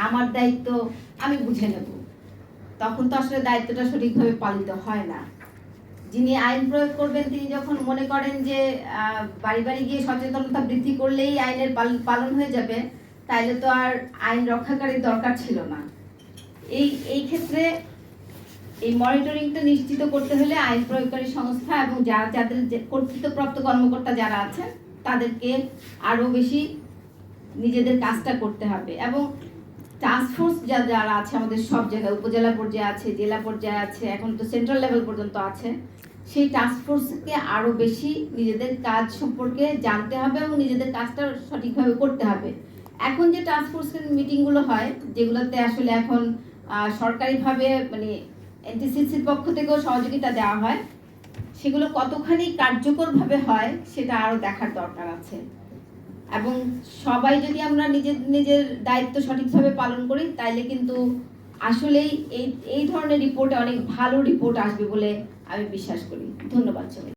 আমার দায়িত্ব আমি বুঝে নেব, তখন তো আসলে দায়িত্বটা সঠিকভাবে পালিত হয় না। যিনি আইন প্রয়োগ করবেন তিনি যখন মনে করেন যে বাড়ি বাড়ি গিয়ে সচেতনতা বৃদ্ধি করলেই আইনের পালন হয়ে যাবে, তাইলে তো আর আইন রক্ষাকারীর দরকার ছিল না। এই ক্ষেত্রে এই মনিটরিংটা নিশ্চিত করতে হলে আইন প্রয়োগকারী সংস্থা এবং যাদের কর্তৃত্বপ্রাপ্ত কর্মকর্তা যারা আছেন তাদেরকে আরো বেশি নিজেদের কাজটা করতে হবে। এবং টাস্কফোর্স যারা আছে আমাদের সব জায়গায়, উপজেলা পর্যায়ে আছে, জেলা পর্যায়ে আছে, এখন তো সেন্ট্রাল লেভেল পর্যন্ত আছে, সেই টাস্কফোর্সকে আরো বেশি নিজেদের কাজ সম্পর্কে জানতে হবে এবং নিজেদের কাজটা সঠিকভাবে করতে হবে। এখন যে টাস্কফোর্সের মিটিংগুলো হয়, যেগুলোতে আসলে এখন সরকারিভাবে মানে এনটিসিসির পক্ষ থেকেও সহযোগিতা দেওয়া হয়, সেগুলো কতখানি কার্যকরভাবে হয় সেটা আরো দেখার দরকার আছে। এবং সবাই যদি আমরা নিজের দায়িত্ব সঠিকভাবে পালন করি, তাইলে কিন্তু আসলেই এই ধরনের রিপোর্টে অনেক ভালো রিপোর্ট আসবে বলে আমি বিশ্বাস করি। ধন্যবাদ সবাই।